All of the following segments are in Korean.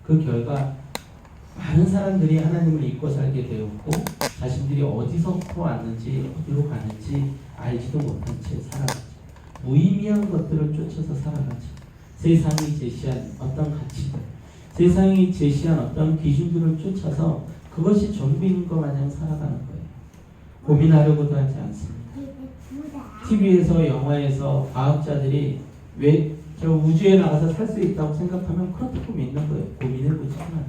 그 결과 많은 사람들이 하나님을 잊고 살게 되었고 자신들이 어디서부터 왔는지 어디로 가는지 알지도 못한 채 살아가지. 무의미한 것들을 쫓아서 살아가지. 세상이 제시한 어떤 가치들, 세상이 제시한 어떤 기준들을 쫓아서 그것이 전부인 것 마냥 살아가는 거예요. 고민하려고도 하지 않습니다. TV에서 영화에서 과학자들이 왜 저 우주에 나가서 살 수 있다고 생각하면 그렇다고 믿는 거예요. 고민해보지 않아요.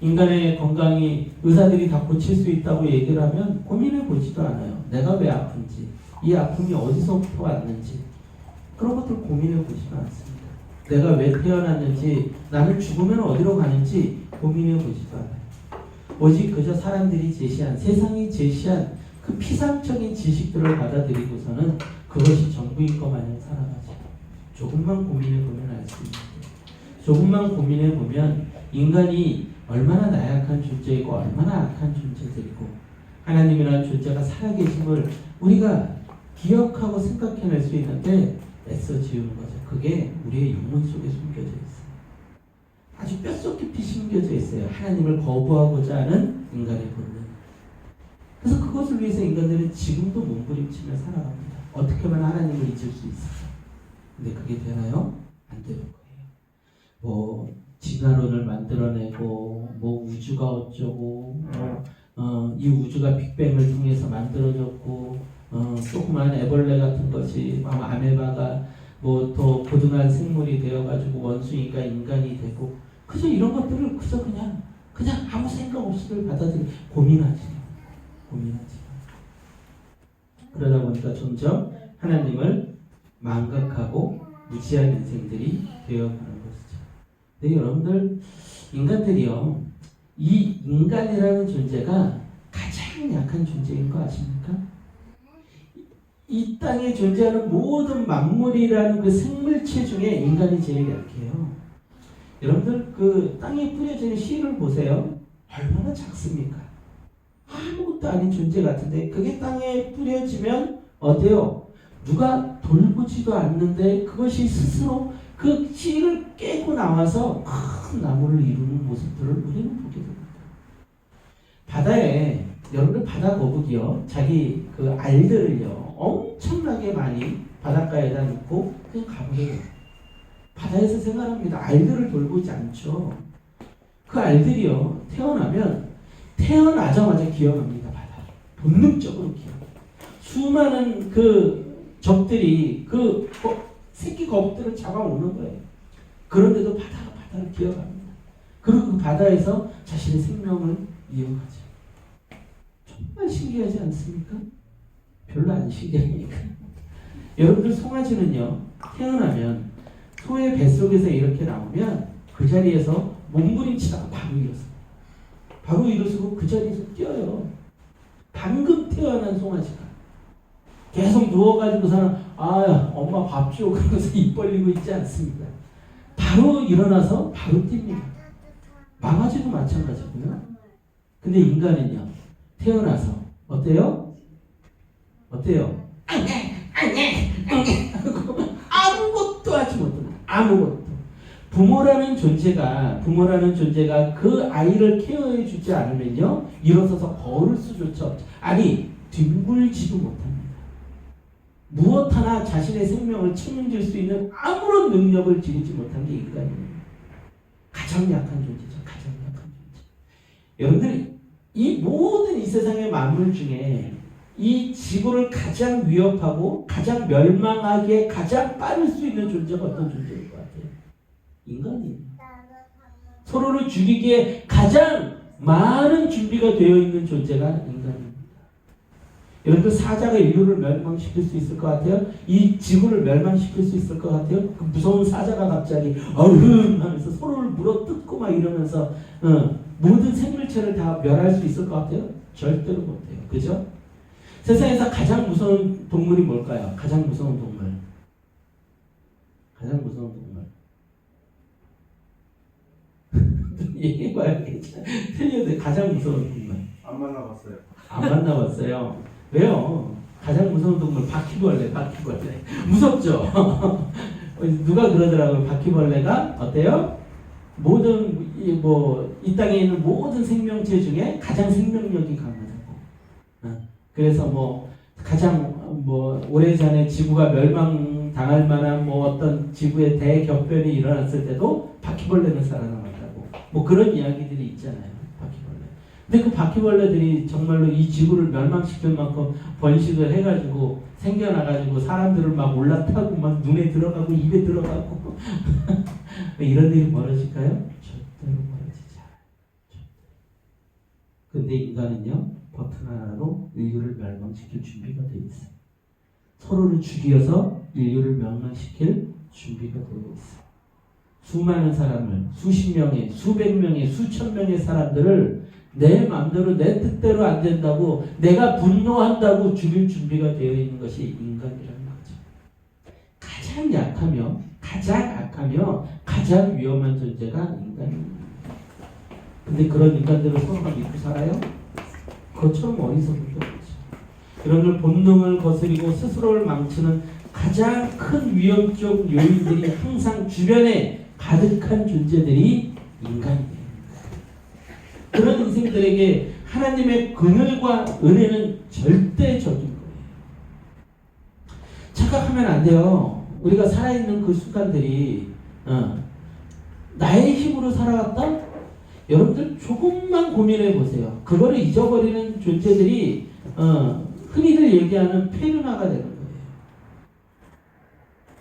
인간의 건강이 의사들이 다 고칠 수 있다고 얘기를 하면 고민해보지도 않아요. 내가 왜 아픈지, 이 아픔이 어디서부터 왔는지 그런 것들 고민해보지도 않습니다. 내가 왜 태어났는지, 나는 죽으면 어디로 가는지 고민해보지도 않아요. 오직 그저 사람들이 제시한, 세상이 제시한 그 피상적인 지식들을 받아들이고서는 그것이 전부인 것 마냥 살아가죠. 조금만 고민해보면 알 수 있는 거예요. 조금만 고민해보면 인간이 얼마나 나약한 존재이고 얼마나 악한 존재들이고 하나님이라는 존재가 살아계심을 우리가 기억하고 생각해낼 수 있는데 애써 지우는 거죠. 그게 우리의 영혼 속에 숨겨져 있어요. 아주 뼛속 깊이 숨겨져 있어요. 하나님을 거부하고자 하는 인간의 본능. 그래서 그것을 위해서 인간들은 지금도 몸부림치며 살아갑니다. 어떻게 하면 하나님을 잊을 수 있을까? 근데 그게 되나요? 안 되는 거예요. 뭐 진화론을 만들어내고 뭐 우주가 어쩌고 이 우주가 빅뱅을 통해서 만들어졌고 조그만 애벌레 같은 것이 아메바가 뭐 더 고등한 생물이 되어가지고 원숭이가 인간이 되고 그저 이런 것들을 그저 그냥 아무 생각 없이들 받아들이 고민하지. 그러다 보니까 점점 하나님을 망각하고 무지한 인생들이 되어가는 것이죠. 근데 여러분들 인간들이요, 이 인간이라는 존재가 가장 약한 존재인 거 아십니까? 이 땅에 존재하는 모든 만물이라는 그 생물체 중에 인간이 제일 약해요. 여러분들 그 땅에 뿌려지는 씨를 보세요. 얼마나 작습니까? 아무것도 아닌 존재 같은데 그게 땅에 뿌려지면 어때요? 누가 돌보지도 않는데 그것이 스스로 그 씨를 깨고 나와서 큰 나무를 이루는 모습들을 우리는 보게 됩니다. 바다에 여러분들 바다 거북이요, 자기 그 알들을요 엄청나게 많이 바닷가에다 놓고 그냥 가버려요. 바다에서 생활합니다. 알들을 돌보지 않죠. 그 알들이요 태어나자마자 기어갑니다. 바다를 본능적으로 기어갑니다. 수많은 그 적들이 그 새끼 거북들을 잡아오는 거예요. 그런데도 바다를 기어갑니다. 그리고 그 바다에서 자신의 생명을 이어가죠. 정말 신기하지 않습니까? 별로 안 신기합니까? 여러분들 송아지는요, 태어나면 소의 뱃속에서 이렇게 나오면 그 자리에서 몸부림치다가 바로 일어서고 그 자리에서 뛰어요. 방금 태어난 송아지가 계속 누워가지고서는 엄마 밥 줘 그러면서 입 벌리고 있지 않습니다. 바로 일어나서 바로 뜁니다. 망아지도 마찬가지고요. 근데 인간은요, 태어나서 어때요? 아무것도 하지 못합니다. 아무것도. 부모라는 존재가 그 아이를 케어해 주지 않으면요, 일어서서 걸을 수조차 없죠. 아니, 뒹굴지도 못합니다. 무엇 하나 자신의 생명을 책임질 수 있는 아무런 능력을 지니지 못한 게 인간입니다. 가장 약한 존재죠. 가장 약한 존재. 여러분들, 이 모든 이 세상의 만물 중에 이 지구를 가장 위협하고 가장 멸망하게 가장 빠를 수 있는 존재가 어떤 존재일 것 같아요? 인간입니다. 서로를 죽이기에 가장 많은 준비가 되어 있는 존재가 인간입니다. 여러분들 사자가 인류를 멸망시킬 수 있을 것 같아요? 이 지구를 멸망시킬 수 있을 것 같아요? 그 무서운 사자가 갑자기 하면서 서로를 물어뜯고 막 이러면서 모든 생물체를 다 멸할 수 있을 것 같아요? 절대로 못해요. 그죠? 세상에서 가장 무서운 동물이 뭘까요? 가장 무서운 동물. 얘기해봐요. 틀려도 가장 무서운 동물. 안 만나봤어요. 안 만나봤어요. 왜요? 가장 무서운 동물 바퀴벌레. 무섭죠? 누가 그러더라고요. 바퀴벌레가 어때요? 이 땅에 있는 모든 생명체 중에 가장 생명력이 강하다고. 그래서 가장 오래전에 지구가 멸망당할 만한 어떤 지구의 대격변이 일어났을 때도 바퀴벌레는 살아남았다고. 그런 이야기들이 있잖아요. 바퀴벌레. 근데 그 바퀴벌레들이 정말로 이 지구를 멸망시킬 만큼 번식을 해가지고 생겨나가지고 사람들을 막 올라타고 막 눈에 들어가고 입에 들어가고 이런 일이 벌어질까요? 절대로 벌어지지 않아요. 근데 인간은요, 버튼 하나로 인류를 멸망시킬 준비가 되어 있어요. 서로를 죽여서 인류를 멸망시킬 준비가 되어 있어요. 수많은 사람을, 수십 명의, 수백 명의, 수천 명의 사람들을 내 마음대로 내 뜻대로 안 된다고, 내가 분노한다고 죽일 준비가 되어 있는 것이 인간이라는 거죠. 가장 약하며 가장 악하며 가장 위험한 존재가 인간입니다. 근데 그런 인간들을 서로가 믿고 살아요? 그것처럼 어리석은 게 없죠. 여러분들 본능을 거스리고 스스로를 망치는 가장 큰 위험적 요인들이 항상 주변에 가득한 존재들이 인간입니다. 그런 인생들에게 하나님의 그늘과 은혜는 절대적인 거예요. 착각하면 안 돼요. 우리가 살아있는 그 순간들이 나의 힘으로 살아갔다? 여러분들 조금만 고민해 보세요. 그거를 잊어버리는 존재들이 흔히들 얘기하는 페르나가 되는 거예요.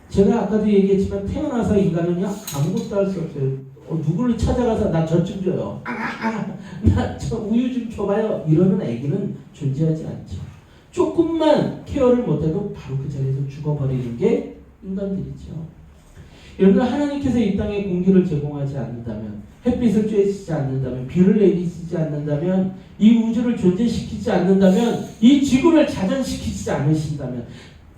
제가 아까도 얘기했지만 태어나서 인간은요 아무것도 할 수 없어요. 누구를 찾아가서 나 젖 좀 줘요. 나 저 우유 좀 줘봐요. 이러는 애기는 존재하지 않죠. 조금만 케어를 못해도 바로 그 자리에서 죽어버리는 게 인간들이죠. 여러분들 하나님께서 이 땅에 공기를 제공하지 않는다면, 햇빛을 쬐시지 않는다면, 비를 내리시지 않는다면, 이 우주를 존재시키지 않는다면, 이 지구를 자전시키지 않으신다면,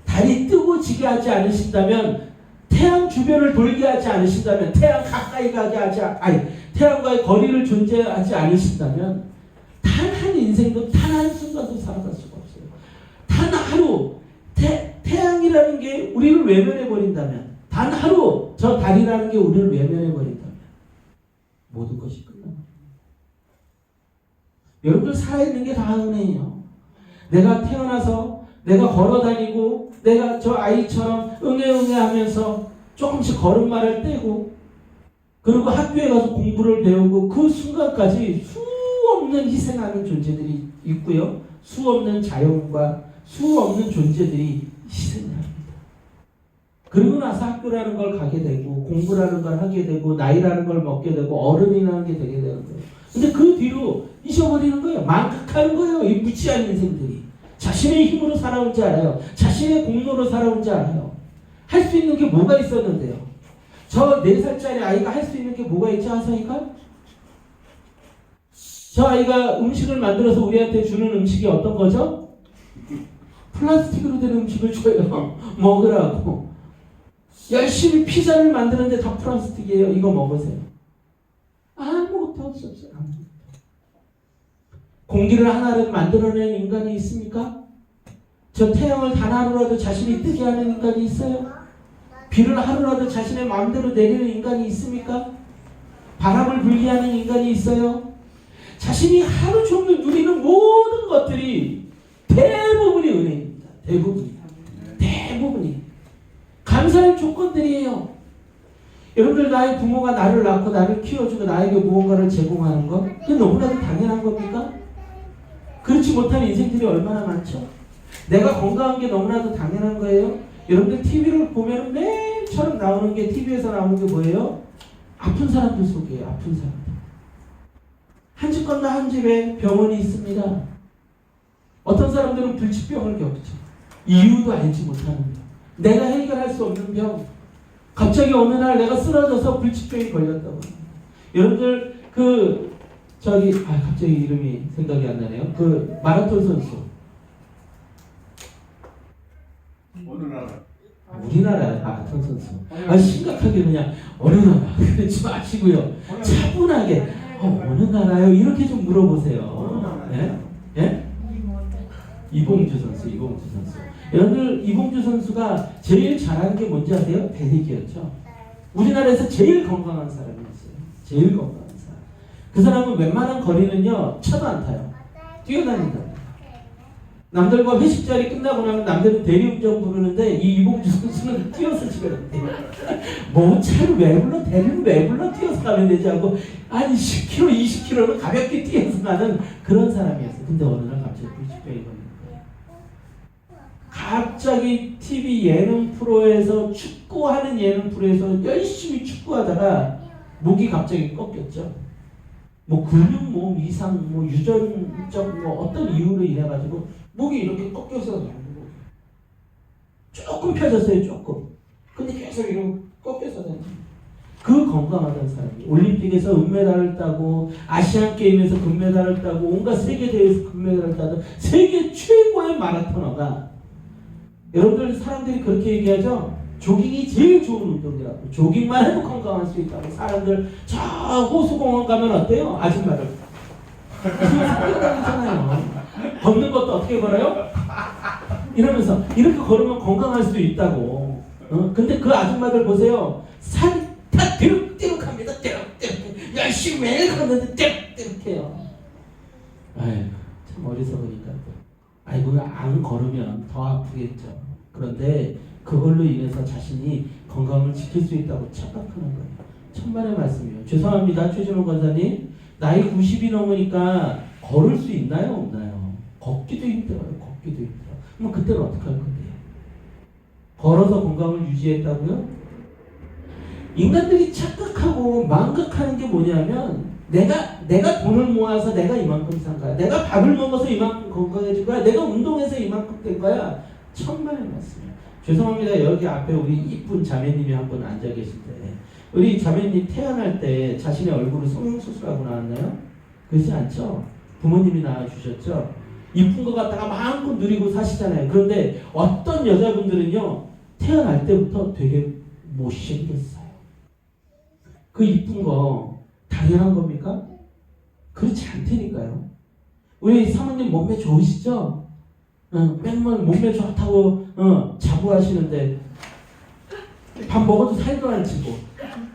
달이 뜨고 지게 하지 않으신다면, 태양 주변을 돌게 하지 않으신다면, 태양 가까이 가게 태양과의 거리를 존재하지 않으신다면, 단 한 인생도 단 한 순간도 살아갈 수가 없어요. 단 하루 태양이라는 게 우리를 외면해 버린다면, 단 하루 저 달이라는 게 우리를 외면해 버린다면 모든 것이 끝납니다. 여러분들 살아있는 게 다 은혜예요. 내가 태어나서 내가 걸어다니고 내가 저 아이처럼 응애 하면서 조금씩 걸음마를 떼고 그리고 학교에 가서 공부를 배우고 그 순간까지 수 없는 희생하는 존재들이 있고요. 수 없는 자연과 수 없는 존재들이 희생을 합니다. 그리고 나서 학교라는 걸 가게 되고 공부라는 걸 하게 되고 나이라는 걸 먹게 되고 어른이라는 게 되게 되는 거예요. 근데 그 뒤로 잊어버리는 거예요. 망각하는 거예요. 이 무지한 인생들이. 자신의 힘으로 살아온지 알아요. 자신의 공로로 살아온지 알아요. 할 수 있는 게 뭐가 있었는데요. 저 4살짜리 아이가 할 수 있는 게 뭐가 있지 하사니까? 저 아이가 음식을 만들어서 우리한테 주는 음식이 어떤 거죠? 플라스틱으로 된 음식을 줘요. 먹으라고. 열심히 피자를 만드는데 다 플라스틱이에요. 이거 먹으세요. 아무것도 없어요. 공기를 하나를 만들어낸 인간이 있습니까? 저 태양을 단 하루라도 자신이 뜨게 하는 인간이 있어요? 비를 하루라도 자신의 마음대로 내리는 인간이 있습니까? 바람을 불게 하는 인간이 있어요? 자신이 하루 종일 누리는 모든 것들이 대부분이 은혜입니다. 대부분이. 감사할 조건들이에요. 여러분들 나의 부모가 나를 낳고 나를 키워주고 나에게 무언가를 제공하는 것, 그게 너무나도 당연한 겁니까? 그렇지 못한 인생들이 얼마나 많죠? 내가 건강한 게 너무나도 당연한 거예요. 여러분들 TV를 보면 맨 처음 나오는 게 TV에서 나오는 게 뭐예요? 아픈 사람들 속이에요. 아픈 사람들. 한 집 건너 한 집에 병원이 있습니다. 어떤 사람들은 불치병을 겪죠. 이유도 알지 못하는 병. 내가 해결할 수 없는 병. 갑자기 어느 날 내가 쓰러져서 불치병이 걸렸다고. 여러분들 갑자기 이름이 생각이 안 나네요. 그 마라톤 선수. 어느 나라? 우리나라의 마라톤 선수. 심각하게 그냥 어느 나라 그러지 마시고요. 차분하게 어느 나라요? 이렇게 좀 물어보세요. 예? 예? 이봉주 선수. 여러분들 이봉주 선수가 제일 잘하는 게 뭔지 아세요? 대리기였죠. 우리나라에서 제일 건강한 사람이었어요. 제일 건강한 사람. 그 사람은 웬만한 거리는요 차도 안 타요. 뛰어다닌다. 남들과 회식 자리 끝나고 나면 남들은 대리운전 부르는데 이 이봉주 선수는 뛰어서 집에 갔대요. 뭐 차를 왜 불러? 대리를 왜 불러? 뛰어서 가면 되지 하고 아니 10km, 20km를 가볍게 뛰어서 가는 그런 사람이었어요. 근데 어느 날 갑자기 불치병이 걸린 거예요. 갑자기 TV 예능 프로에서 축구하는 예능 프로에서 열심히 축구하다가 목이 갑자기 꺾였죠. 뭐 근육 모음 이상, 뭐 유전적 뭐 어떤 이유로 인해 가지고 목이 이렇게 꺾여서 가는 거예요. 조금 펴졌어요, 조금. 근데 계속 이렇게 꺾여서 가는 거예요. 그 건강하던 사람이 올림픽에서 은메달을 따고 아시안 게임에서 금메달을 따고 온갖 세계 대회에서 금메달을 따던 세계 최고의 마라토너가 여러분들 사람들이 그렇게 얘기하죠. 조깅이 제일 좋은 운동이라고. 조깅만 해도 건강할 수 있다고. 사람들 저 호수공원 가면 어때요? 아줌마들 뛰어다니잖아요. 걷는 것도 어떻게 걸어요? 이러면서 이렇게 걸으면 건강할 수 있다고. 근데 그 아줌마들 보세요. 살이 다 띠룩띠룩합니다. 띠룩띠룩. 열심히 매일 걷는데 띠룩띠룩해요. 아이고 참 어리석으니까. 아이고 안 걸으면 더 아프겠죠. 그런데 그걸로 인해서 자신이 건강을 지킬 수 있다고 착각하는 거예요. 천만의 말씀이에요. 죄송합니다. 최준호 권사님. 나이 90이 넘으니까 걸을 수 있나요? 없나요? 걷기도 힘들어요. 걷기도 힘들어요. 그럼 그때는 어떻게 할 건데요? 걸어서 건강을 유지했다고요? 인간들이 착각하고 망각하는 게 뭐냐면 내가 돈을 모아서 내가 이만큼 산 거야. 내가 밥을 먹어서 이만큼 건강해질 거야. 내가 운동해서 이만큼 된 거야. 천만의 말씀이에요. 죄송합니다. 여기 앞에 우리 이쁜 자매님이 한 분 앉아 계신데 우리 자매님 태어날 때 자신의 얼굴을 성형수술하고 나왔나요? 그렇지 않죠? 부모님이 낳아주셨죠? 이쁜 거 갖다가 마음껏 누리고 사시잖아요. 그런데 어떤 여자분들은요 태어날 때부터 되게 못생겼어요. 그 이쁜 거 당연한 겁니까? 그렇지 않다니까요. 우리 사모님 몸매 좋으시죠? 맨날 몸매 좋다고 자부하시는데 밥 먹어도 살도 안 찌고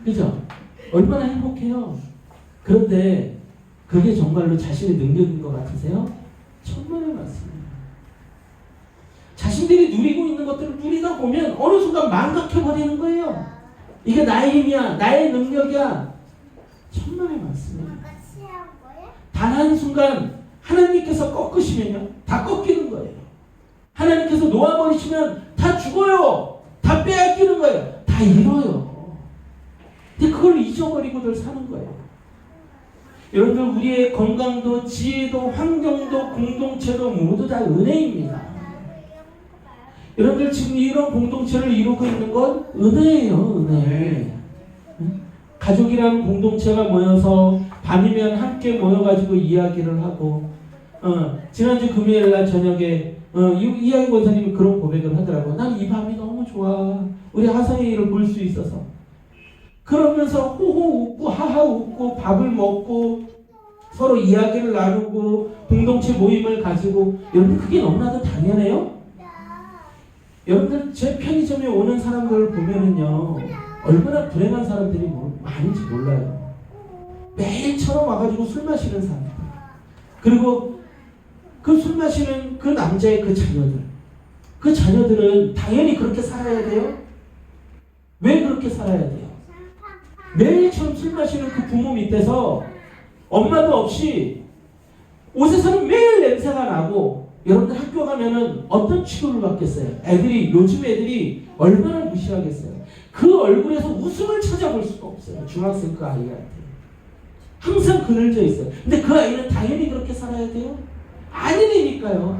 그죠? 얼마나 행복해요. 그런데 그게 정말로 자신의 능력인 것 같으세요? 천만의 말씀입니다. 자신들이 누리고 있는 것들을 누리다 보면 어느 순간 망각해버리는 거예요. 이게 나의 힘이야, 나의 능력이야. 천만의 말씀입니다. 단 한순간 하나님께서 꺾으시면요 다 꺾이는 거예요. 하나님께서 놓아버리시면 다 죽어요. 다 빼앗기는 거예요. 다 잃어요. 근데 그걸 잊어버리고들 사는 거예요. 여러분들 우리의 건강도 지혜도 환경도 공동체도 모두 다 은혜입니다. 여러분들 지금 이런 공동체를 이루고 있는 건 은혜예요. 은혜. 가족이라는 공동체가 모여서 밤이면 함께 모여가지고 이야기를 하고 지난주 금요일날 저녁에 이하이 권사님이 그런 고백을 하더라고요. 난 이 밤이 너무 좋아. 우리 하성이를 볼 수 있어서. 그러면서 호호 웃고 하하 웃고 밥을 먹고 서로 이야기를 나누고 공동체 모임을 가지고 여러분들 그게 너무나도 당연해요? 여러분들 제 편의점에 오는 사람들을 보면은요 얼마나 불행한 사람들이 많은지 몰라요. 매일처럼 와가지고 술 마시는 사람들 그리고 그 술 마시는 그 남자의 그 자녀들은 당연히 그렇게 살아야 돼요? 왜 그렇게 살아야 돼요? 매일처럼 술 마시는 그 부모 밑에서 엄마도 없이 옷에서는 매일 냄새가 나고 여러분들 학교 가면은 어떤 취급을 받겠어요? 요즘 애들이 얼마나 무시하겠어요? 그 얼굴에서 웃음을 찾아볼 수가 없어요. 중학생 그 아이한테. 항상 그늘져 있어요. 근데 그 아이는 당연히 그렇게 살아야 돼요? 아니라니까요.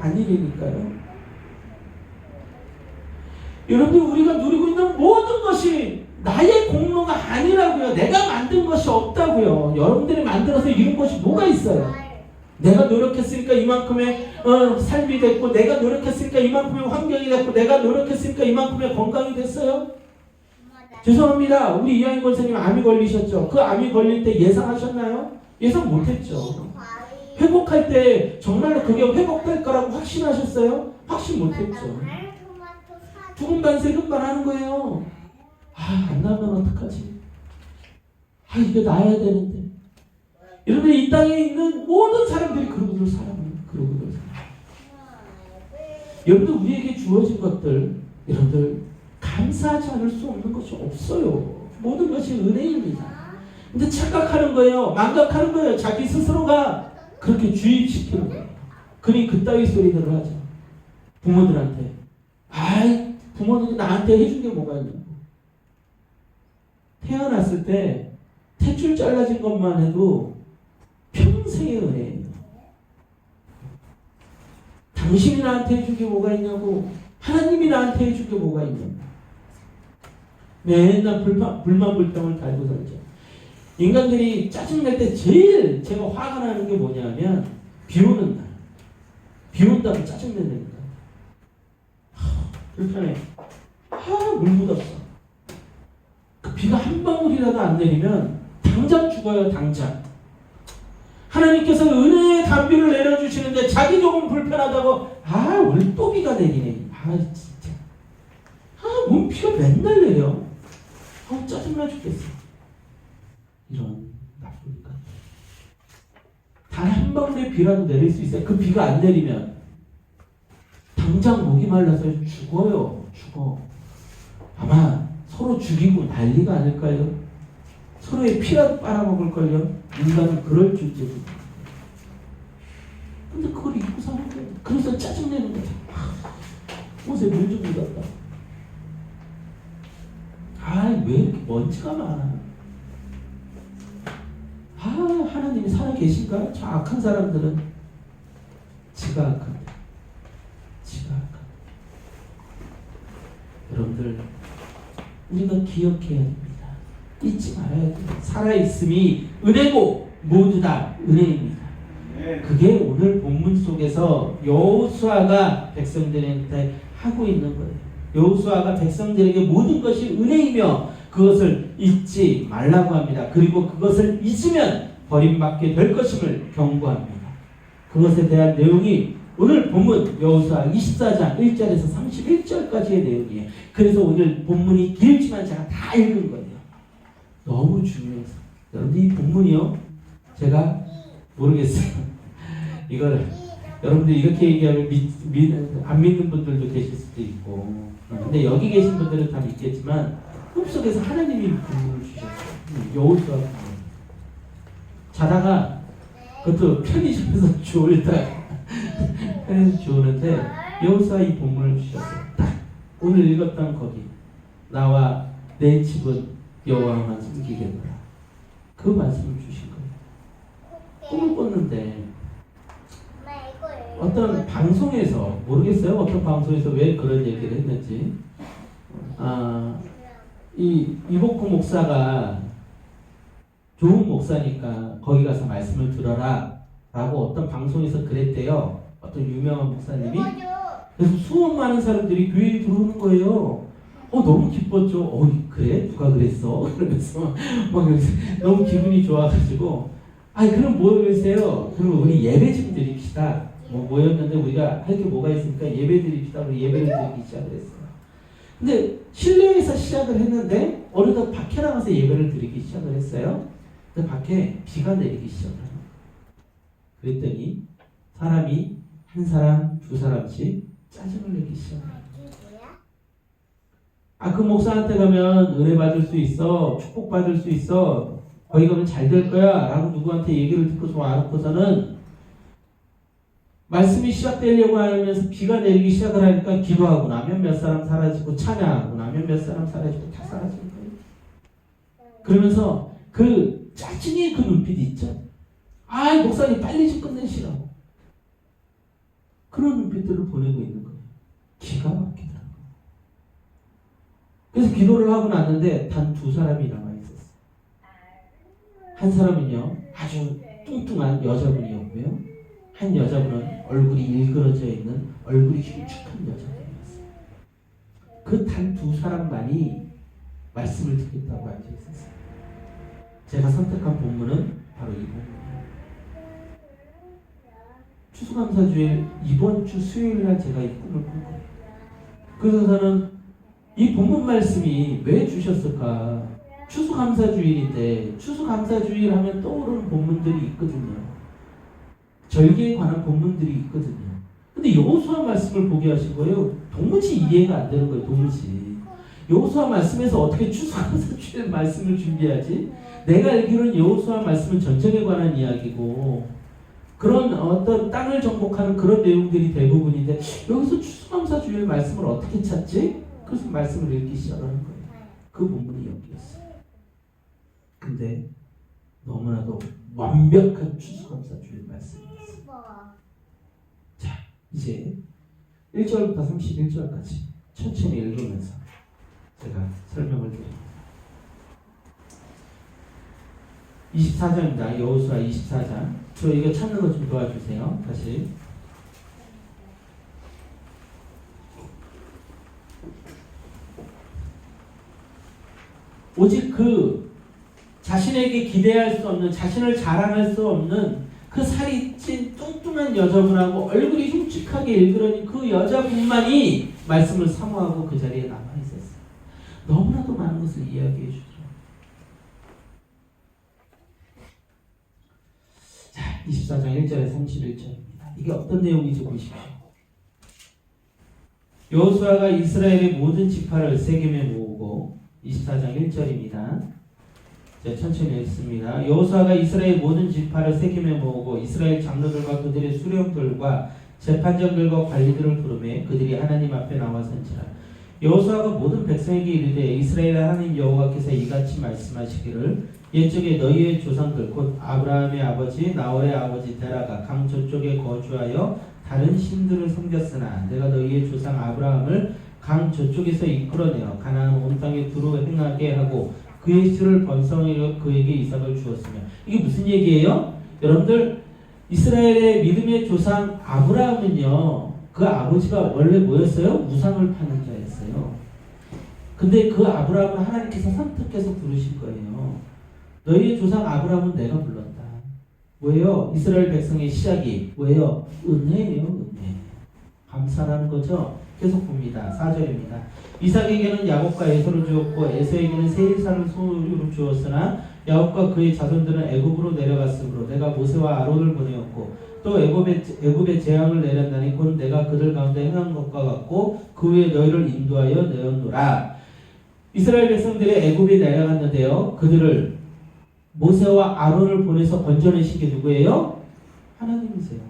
여러분들 우리가 누리고 있는 모든 것이 나의 공로가 아니라고요. 내가 만든 것이 없다고요. 여러분들이 만들어서 이룬 것이 뭐가 있어요? 내가 노력했으니까 이만큼의 삶이 됐고 내가 노력했으니까 이만큼의 환경이 됐고 내가 노력했으니까 이만큼의 건강이 됐어요? 죄송합니다. 우리 이하인 권사님 암이 걸리셨죠? 그 암이 걸릴 때 예상하셨나요? 예상 못했죠. 회복할 때 정말로 그게 회복될 거라고 확신하셨어요? 확신 못했죠. 두근반 세근반 하는 거예요. 안 나면 어떡하지? 아, 이게 나야 되는데. 여러분, 이 땅에 있는 모든 사람들이 그러고들 살아요. 그러고들 살아요. 여러분들, 우리에게 주어진 것들, 여러분들 감사하지 않을 수 없는 것이 없어요. 모든 것이 은혜입니다. 근데 착각하는 거예요. 망각하는 거예요. 자기 스스로가 그렇게 주입시키는 거예요. 그러니 그따위 소리들을 하죠. 부모들한테. 아이, 부모들이 나한테 해준 게 뭐가 있냐고. 태어났을 때 탯줄 잘라진 것만 해도 평생의 은혜예요. 당신이 나한테 해준 게 뭐가 있냐고. 하나님이 나한테 해준 게 뭐가 있냐고. 맨날 불만불평을 달고 살죠. 인간들이 짜증낼 때 제일 제가 화가 나는 게 뭐냐면 비 오는 날. 비 온다고 짜증내는 거야. 불편해. 물 묻었어. 그 비가 한 방울이라도 안 내리면 당장 죽어요. 당장. 하나님께서 은혜의 단비를 내려주시는데 자기 조금 불편하다고 오늘 또 비가 내리네. 진짜. 뭔 비가 맨날 내려. 짜증나 죽겠어. 이런 나쁜 것. 단 한 방울의 비라도 내릴 수 있어요. 그 비가 안 내리면 당장 목이 말라서 죽어요. 죽어. 아마 서로 죽이고 난리가 아닐까요? 서로의 피라도 빨아먹을걸요? 인간은 그럴 존재죠. 근데 그걸 잊고 사는 거예요. 그래서 짜증내는 거죠. 옷에 물 좀 묻었다. 왜 이렇게 먼지가 많아? 하나님이 살아계신가? 저 악한 사람들은 지가 악한데. 지가 악한데. 여러분들, 우리가 기억해야 됩니다. 잊지 말아야 돼요. 살아있음이 은혜고 모두 다 은혜입니다. 그게 오늘 본문 속에서 여호수아가 백성들한테 하고 있는 거예요. 여호수아가 백성들에게 모든 것이 은혜이며 그것을 잊지 말라고 합니다. 그리고 그것을 잊으면 버림받게 될 것임을 경고합니다. 그것에 대한 내용이 오늘 본문 여호수아 24장 1절에서 31절까지의 내용이에요. 그래서 오늘 본문이 길지만 제가 다 읽은 거예요. 너무 중요해서. 여러분들 이 본문이요. 제가 모르겠어요. 이걸 여러분들 이렇게 얘기하면 안 믿는 분들도 계실 수도 있고. 근데 여기 계신 분들은 다 믿겠지만 꿈속에서 하나님이 본문을 주셨어요. 여호수아 본문. 자다가 그것도 편의점에서 주울다 편의점에서 주우는데 여호수아 이 본문을 주셨어요. 딱 오늘 읽었던 거기. 나와 내 집은 여호와만 섬기겠노라. 그 말씀을 주신 거예요. 꿈을 꿨는데 어떤 방송에서 모르겠어요. 어떤 방송에서 왜 그런 얘기를 했는지. 이 이복구 목사가 좋은 목사니까 거기 가서 말씀을 들어라 라고 어떤 방송에서 그랬대요. 어떤 유명한 목사님이. 그래서 수억 많은 사람들이 교회에 들어오는 거예요. 너무 기뻤죠. 그래? 누가 그랬어? 그러면서 막 너무 기분이 좋아가지고 그럼 뭐 그러세요? 그럼 우리 예배 좀 드립시다. 모였는데 우리가 할 게 뭐가 있으니까 예배 드립시다. 우리 예배를 드리기 시작을 했어요. 근데 실내에서 시작을 했는데 어느덧 밖에 나가서 예배를 드리기 시작을 했어요. 근데 밖에 비가 내리기 시작을 해요. 그랬더니 사람이 한 사람, 두 사람씩 짜증을 내기 시작해요. 그 목사한테 가면 은혜 받을 수 있어, 축복 받을 수 있어, 거기 가면 잘 될 거야 라고 누구한테 얘기를 듣고 와놓고서는 말씀이 시작되려고 하면서 비가 내리기 시작을 하니까 기도하고 나면 몇 사람 사라지고 찬양하고 나면 몇 사람 사라지고 다 사라지는 거예요. 그러면서 그 짜증의 그 눈빛이 있죠. 목사님 빨리 좀 끝내시라고. 그런 눈빛들을 보내고 있는 거예요. 기가 막히더라고요. 그래서 기도를 하고 났는데 단 두 사람이 남아있었어요. 한 사람은요 아주 뚱뚱한 여자분이었고요. 한 여자분은 얼굴이 일그러져 있는 얼굴이 흉측한 여자분이었어요. 그 단 두 사람만이 말씀을 듣겠다고 앉아있었어요. 제가 선택한 본문은 바로 이 본문이에요. 추수감사주일 이번 주 수요일날 제가 이 꿈을 꾼 거예요. 그래서 저는 이 본문 말씀이 왜 주셨을까 추수감사주일인데 추수감사주일 하면 떠오르는 본문들이 있거든요. 절기에 관한 본문들이 있거든요. 근데 여호수아 말씀을 보게 하신 거예요. 도무지 이해가 안 되는 거예요. 도무지. 여호수아 말씀에서 어떻게 추수감사주일 말씀을 준비하지? 내가 알기로는 여호수아 말씀은 전쟁에 관한 이야기고 그런 어떤 땅을 정복하는 그런 내용들이 대부분인데 여기서 추수감사주일 말씀을 어떻게 찾지? 그래서 말씀을 읽기 시작하는 거예요. 그 본문이 여기였어요. 근데 너무나도 완벽한 추수감사주일 말씀이었어요. 자, 이제 1절부터 31절까지 천천히 읽으면서 제가 설명을 드립니다. 24장입니다. 여호수아 24장. 저 이거 찾는 거 좀 도와주세요. 다시. 오직 그 자신에게 기대할 수 없는, 자신을 자랑할 수 없는 그 살이 찐 뚱뚱한 여자분하고 얼굴이 흉측하게 일그러진 그 여자분만이 말씀을 사모하고 그 자리에 남아있었어요. 너무나도 많은 것을 이야기해 주죠. 자, 24장 1절에 31절입니다. 이게 어떤 내용인지 보십시오. 여호수아가 이스라엘의 모든 지파를 세겜에 모으고 24장 1절입니다. 자, 천천히 읽습니다. 여호수아가 이스라엘 모든 지파를 세겜에 모으고 이스라엘 장로들과 그들의 수령들과 재판장들과 관리들을 부르매 그들이 하나님 앞에 나와 선지라. 여호수아가 모든 백성에게 이르되 이스라엘 하나님 여호와께서 이같이 말씀하시기를 옛적에 너희의 조상들 곧 아브라함의 아버지 나홀의 아버지 데라가 강 저쪽에 거주하여 다른 신들을 섬겼으나 내가 너희의 조상 아브라함을 강 저쪽에서 이끌어내어 가나안 온 땅에 두루 행하게 하고 그의 씨를 번성하여 그에게 이삭을 주었으며. 이게 무슨 얘기예요? 여러분들, 이스라엘의 믿음의 조상 아브라함은요, 그 아버지가 원래 뭐였어요? 우상을 파는 자였어요. 근데 그 아브라함을 하나님께서 선택해서 부르신 거예요. 너희의 조상 아브라함은 내가 불렀다. 뭐예요? 이스라엘 백성의 시작이 뭐예요? 은혜예요. 은혜. 감사라는 거죠. 계속 봅니다. 4절입니다. 이삭에게는 야곱과 에서를 주었고 에서에게는 세일산을 소유로 주었으나 야곱과 그의 자손들은 애굽으로 내려갔으므로 내가 모세와 아론을 보내었고 또 애굽에 재앙을 내렸나니 곧 내가 그들 가운데 행한 것과 같고 그 후에 너희를 인도하여 내었노라. 이스라엘 백성들이 애굽에 내려갔는데요. 그들을 모세와 아론을 보내서 건져내신 게 누구예요? 하나님이세요.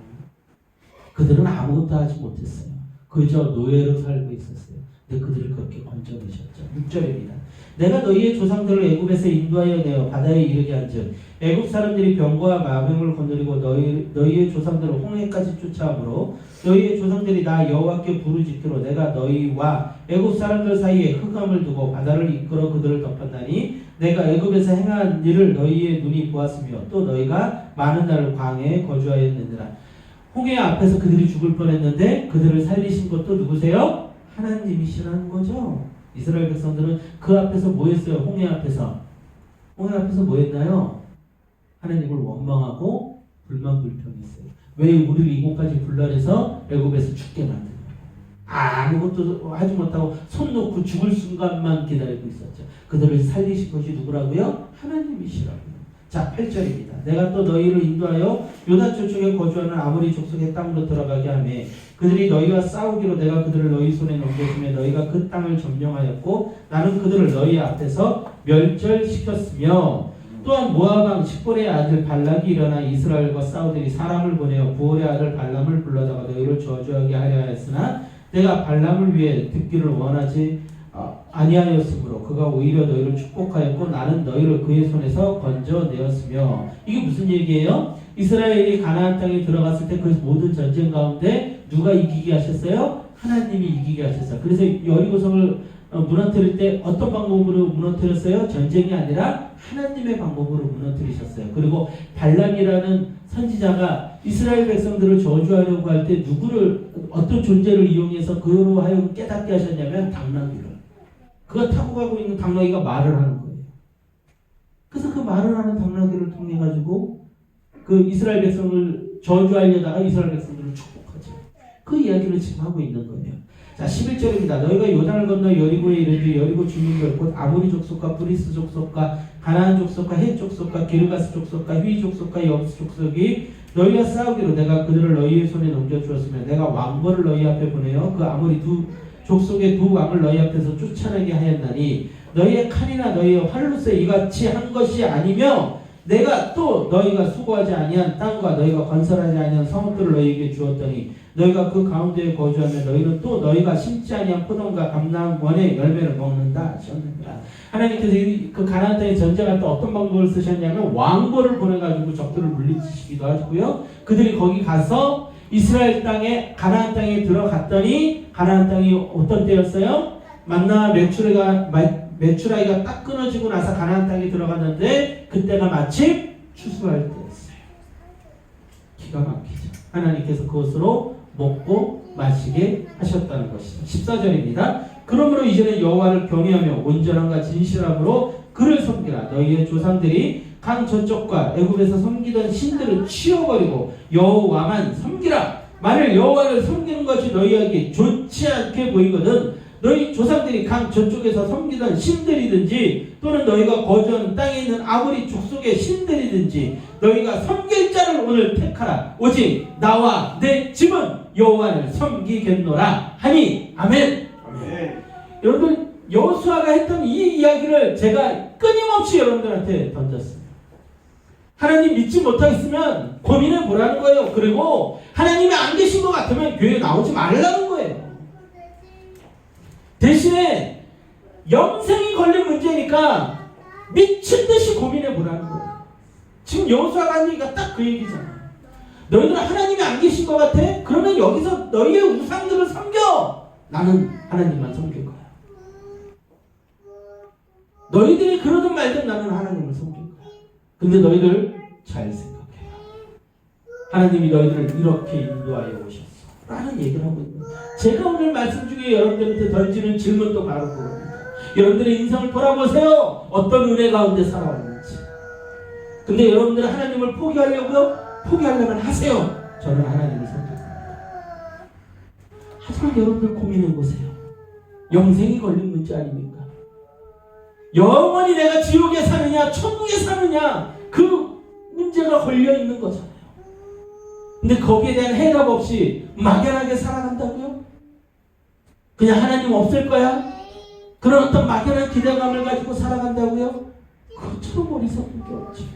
그들은 아무것도 하지 못했어요. 그저 노예로 살고 있었어요. 근데 그들을 그렇게 건져내셨죠. 6절입니다. 내가 너희의 조상들을 애굽에서 인도하여 내어 바다에 이르게 한즉 애굽 사람들이 병거와 마병을 거느리고 너희의 조상들을 홍해까지 쫓아오므로 너희의 조상들이 나 여호와께 부르짖기로 내가 너희와 애굽 사람들 사이에 흑암을 두고 바다를 이끌어 그들을 덮었나니 내가 애굽에서 행한 일을 너희의 눈이 보았으며 또 너희가 많은 날을 광야에 거주하였느니라. 홍해 앞에서 그들이 죽을 뻔했는데 그들을 살리신 것도 누구세요? 하나님이시라는 거죠. 이스라엘 백성들은 그 앞에서 뭐 했어요? 홍해 앞에서 뭐 했나요? 하나님을 원망하고 불만불평했어요. 왜 우리를 이곳까지 불러내서 애굽에서 죽게 만드냐? 아무것도 하지 못하고 손 놓고 죽을 순간만 기다리고 있었죠. 그들을 살리신 것이 누구라고요? 하나님이시라고요. 자, 8절입니다. 내가 또 너희를 인도하여 요단 저쪽에 거주하는 아모리 족속의 땅으로 들어가게 하매 그들이 너희와 싸우기로 내가 그들을 너희 손에 넘겨주며 너희가 그 땅을 점령하였고 나는 그들을 너희 앞에서 멸절시켰으며 또한 모압 왕 십볼의 아들 발락이 일어나 이스라엘과 싸우더니 사람을 보내어 부올의 아들 발람을 불러다가 너희를 저주하게 하려 하였으나 내가 발람을 위해 듣기를 원하지 아니하였으므로 그가 오히려 너희를 축복하였고 나는 너희를 그의 손에서 건져내었으며. 이게 무슨 얘기예요? 이스라엘이 가나안 땅에 들어갔을 때 그 모든 전쟁 가운데 누가 이기게 하셨어요? 하나님이 이기게 하셨어요. 그래서 여리고성을 무너뜨릴 때 어떤 방법으로 무너뜨렸어요? 전쟁이 아니라 하나님의 방법으로 무너뜨리셨어요. 그리고 발람이라는 선지자가 이스라엘 백성들을 저주하려고 할 때 누구를 어떤 존재를 이용해서 그로 하여금 깨닫게 하셨냐면 당나귀를. 그가 타고 가고 있는 당나귀가 말을 하는 거예요. 그래서 그 말을 하는 당나귀를 통해 가지고 그 이스라엘 백성을 저주하려다가 이스라엘 백성들을 축복하죠. 그 이야기를 지금 하고 있는 거예요. 자 11절입니다. 너희가 요단을 건너 여리고에 이르되 여리고 주민들 곧 아모리 족속과 브리스 족속과 가나안 족속과 헷 족속과 기르가스 족속과 휘 족속과 여부스 족속이 너희가 싸우기로 내가 그들을 너희의 손에 넘겨주었으면 내가 왕벌을 너희 앞에 보내어 그 아모리 두 족속의 두 왕을 너희 앞에서 쫓아내게 하였나니 너희의 칼이나 너희의 활로서 이같이 한 것이 아니며 내가 또 너희가 수고하지 아니한 땅과 너희가 건설하지 아니한 성읍들을 너희에게 주었더니 너희가 그 가운데에 거주하면 너희는 또 너희가 심지 아니한 포도원과 감람원의 열매를 먹는다 하셨느니라. 하나님께서 그 가나안 땅에 전쟁할 때 어떤 방법을 쓰셨냐면 왕벌을 보내가지고 적들을 물리치시기도 하고요. 그들이 거기 가서 이스라엘 땅에 가나안 땅에 들어갔더니 가나안 땅이 어떤 때였어요? 만나와 메추라기가 딱 끊어지고 나서 가나안 땅에 들어갔는데 그때가 마침 추수할 때였어요. 기가 막히죠. 하나님께서 그것으로 먹고 마시게 하셨다는 것이죠. 14절입니다. 그러므로 이제는 여호와를 경외하며 온전함과 진실함으로 그를 섬기라. 너희의 조상들이 강 저쪽과 애굽에서 섬기던 신들을 치워버리고 여호와만 섬기라. 만일 여호와를 섬기는 것이 너희에게 좋지 않게 보이거든 너희 조상들이 강 저쪽에서 섬기던 신들이든지 또는 너희가 거주하는 땅에 있는 아무리 족속의 신들이든지 너희가 섬길 자를 오늘 택하라. 오직 나와 내 집은 여호와를 섬기겠노라 하니 아멘. 아멘. 여러분들 여호수아가 했던 이 이야기를 제가 끊임없이 여러분들한테 던졌습니다. 하나님 믿지 못하겠으면 고민해 보라는 거예요. 그리고 하나님이 안 계신 것 같으면 교회 나오지 말라는 거예요. 대신에 영생이 걸린 문제니까 미친 듯이 고민해 보라는 거예요. 지금 여호수아가 한 얘기가 딱 그 얘기잖아요. 너희들은 하나님이 안 계신 것 같아? 그러면 여기서 너희의 우상들을 섬겨. 나는 하나님만 섬길 거야. 너희들이 그러든 말든 나는 하나님을 섬길 거야. 근데 너희들 잘 생각해라. 하나님이 너희들을 이렇게 인도하여 오셨어 라는 얘기를 하고 있는 거예요. 제가 오늘 말씀 중에 여러분들한테 던지는 질문도 바로 그겁니다. 여러분들의 인생을 돌아보세요. 어떤 은혜 가운데 살아왔는지. 근데 여러분들은 하나님을 포기하려고요? 포기하려면 하세요. 저는 하나님을 선택합니다. 하지만 여러분들 고민해보세요. 영생이 걸린 문제 아닙니까? 영원히 내가 지옥에 사느냐 천국에 사느냐 그 문제가 걸려있는 거잖아요. 근데 거기에 대한 해답 없이 막연하게 살아간다고요? 그냥 하나님 없을 거야? 그런 어떤 막연한 기대감을 가지고 살아간다고요? 그것처럼 어리석은 게 없지.